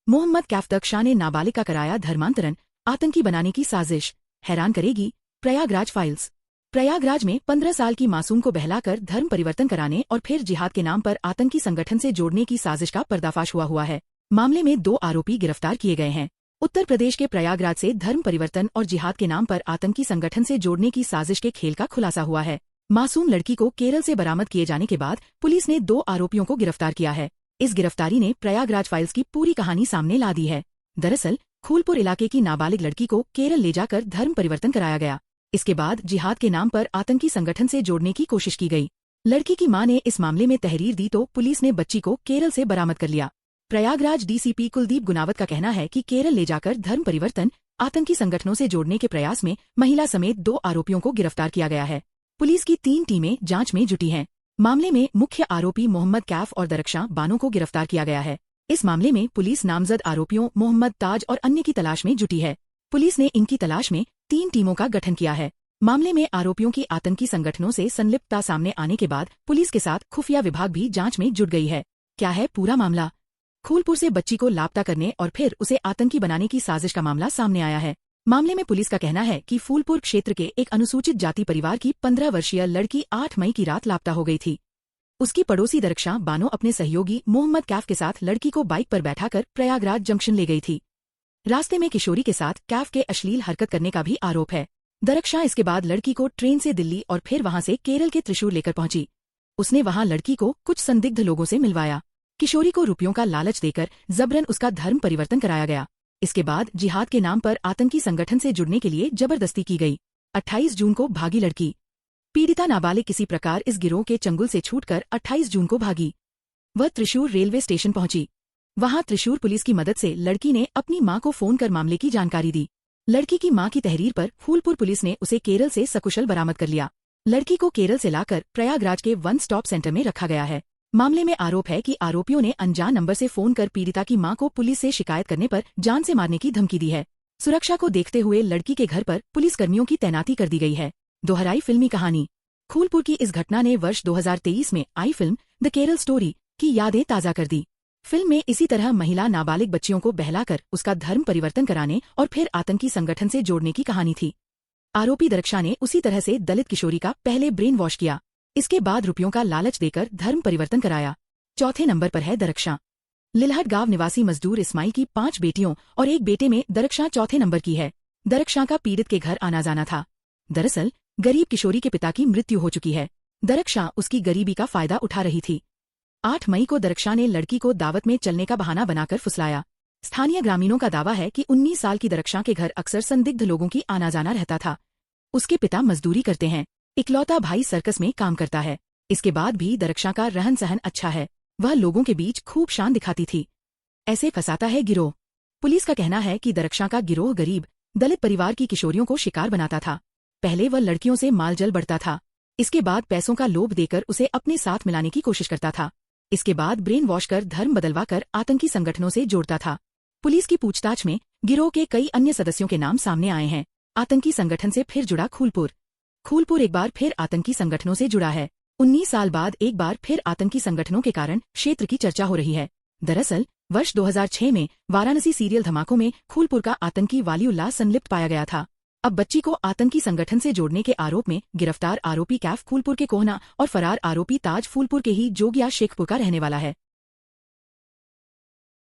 मोहम्मद कैफ तख्शा ने नाबालिग का कराया धर्मांतरण, आतंकी बनाने की साजिश, हैरान करेगी। प्रयागराज फाइल्स। प्रयागराज में 15 साल की मासूम को बहलाकर धर्म परिवर्तन कराने और फिर जिहाद के नाम पर आतंकी संगठन से जोड़ने की साजिश का पर्दाफाश हुआ है। मामले में 2 आरोपी गिरफ्तार किए गए हैं। उत्तर प्रदेश के प्रयागराज से धर्म परिवर्तन और जिहाद के नाम पर आतंकी संगठन से जोड़ने की साजिश के खेल का खुलासा हुआ है। मासूम लड़की को केरल से बरामद किए जाने के बाद पुलिस ने 2 आरोपियों को गिरफ्तार किया है। इस गिरफ्तारी ने प्रयागराज फाइल्स की पूरी कहानी सामने ला दी है। दरअसल फूलपुर इलाके की नाबालिग लड़की को केरल ले जाकर धर्म परिवर्तन कराया गया। इसके बाद जिहाद के नाम पर आतंकी संगठन से जोड़ने की कोशिश की गई। लड़की की मां ने इस मामले में तहरीर दी तो पुलिस ने बच्ची को केरल से बरामद कर लिया। प्रयागराज डीसीपी कुलदीप गुनावत का कहना है कि केरल ले जाकर धर्म परिवर्तन, आतंकी संगठनों से जोड़ने के प्रयास में महिला समेत 2 आरोपियों को गिरफ्तार किया गया है। पुलिस की 3 टीमें जांच में जुटी हैं। मामले में मुख्य आरोपी मोहम्मद कैफ और दरख्शां बानो को गिरफ्तार किया गया है। इस मामले में पुलिस नामजद आरोपियों मोहम्मद ताज और अन्य की तलाश में जुटी है। पुलिस ने इनकी तलाश में 3 टीमों का गठन किया है। मामले में आरोपियों की आतंकी संगठनों से संलिप्तता सामने आने के बाद पुलिस के साथ खुफिया विभाग भी जांच में जुट गई है। क्या है पूरा मामला? फूलपुर से बच्ची को लापता करने और फिर उसे आतंकी बनाने की साजिश का मामला सामने आया है। मामले में पुलिस का कहना है कि फूलपुर क्षेत्र के एक अनुसूचित जाति परिवार की 15 वर्षीय लड़की 8 मई की रात लापता हो गई थी। उसकी पड़ोसी दरख्शां बानो अपने सहयोगी मोहम्मद कैफ के साथ लड़की को बाइक पर बैठाकर प्रयागराज जंक्शन ले गई थी। रास्ते में किशोरी के साथ कैफ के अश्लील हरकत करने का भी आरोप है। दरख्शां इसके बाद लड़की को ट्रेन से दिल्ली और फिर वहां से केरल के त्रिशूर लेकर पहुंची। उसने वहां लड़की को कुछ संदिग्ध लोगों से मिलवाया। किशोरी को रुपयों का लालच देकर जबरन उसका धर्म परिवर्तन कराया गया। इसके बाद जिहाद के नाम पर आतंकी संगठन से जुड़ने के लिए जबरदस्ती की गई। 28 जून को भागी लड़की। पीड़िता नाबालिग किसी प्रकार इस गिरोह के चंगुल से छूटकर 28 जून को भागी। वह त्रिशूर रेलवे स्टेशन पहुंची। वहां त्रिशूर पुलिस की मदद से लड़की ने अपनी मां को फोन कर मामले की जानकारी दी। लड़की की मां की तहरीर पर फूलपुर पुलिस ने उसे केरल से सकुशल बरामद कर लिया। लड़की को केरल से लाकर प्रयागराज के 1 स्टॉप सेंटर में रखा गया है। मामले में आरोप है कि आरोपियों ने अनजान नंबर से फोन कर पीड़िता की मां को पुलिस से शिकायत करने पर जान से मारने की धमकी दी है। सुरक्षा को देखते हुए लड़की के घर पर पुलिस कर्मियों की तैनाती कर दी गई है। दोहराई फिल्मी कहानी। फूलपुर की इस घटना ने वर्ष 2023 में आई फिल्म द केरल स्टोरी की यादें ताजा कर दी। फिल्म में इसी तरह महिला नाबालिग बच्चियों को बहलाकर उसका धर्म परिवर्तन कराने और फिर आतंकी संगठन से जोड़ने की कहानी थी। आरोपी दरख्शां ने उसी तरह से दलित किशोरी का पहले ब्रेन वॉश किया, इसके बाद रुपयों का लालच देकर धर्म परिवर्तन कराया। चौथे नंबर पर है दरख्शां। लिलहट गांव निवासी मजदूर इस्माइल की 5 बेटियों और एक बेटे में दरख्शां चौथे नंबर की है। दरख्शां का पीड़ित के घर आना जाना था। दरअसल गरीब किशोरी के पिता की मृत्यु हो चुकी है। दरख्शां उसकी गरीबी का फायदा उठा रही थी। 8 मई को दरख्शां ने लड़की को दावत में चलने का बहाना बनाकर फुसलाया। स्थानीय ग्रामीणों का दावा है कि 19 साल की दरख्शां के घर अक्सर संदिग्ध लोगों की आना जाना रहता था। उसके पिता मजदूरी करते हैं। इकलौता भाई सर्कस में काम करता है। इसके बाद भी दरख्शां का रहन सहन अच्छा है। वह लोगों के बीच खूब शान दिखाती थी। ऐसे फंसाता है गिरोह। पुलिस का कहना है कि दरख्शां का गिरोह गरीब दलित परिवार की किशोरियों को शिकार बनाता था। पहले वह लड़कियों से मालजल बढ़ता था। इसके बाद पैसों का लोभ देकर उसे अपने साथ मिलाने की कोशिश करता था। इसके बाद ब्रेन वॉश कर धर्म बदलवा कर आतंकी संगठनों से जोड़ता था। पुलिस की पूछताछ में गिरोह के कई अन्य सदस्यों के नाम सामने आए हैं। आतंकी संगठन से फिर जुड़ा फूलपुर एक बार फिर आतंकी संगठनों से जुड़ा है। 19 साल बाद एक बार फिर आतंकी संगठनों के कारण क्षेत्र की चर्चा हो रही है। दरअसल वर्ष 2006 में वाराणसी सीरियल धमाकों में फूलपुर का आतंकी वालिउल्लाह संलिप्त पाया गया था। अब बच्ची को आतंकी संगठन से जोड़ने के आरोप में गिरफ्तार आरोपी कैफ फूलपुर के कोहना और फरार आरोपी ताज फूलपुर के ही जोगिया शेखपुर का रहने वाला है।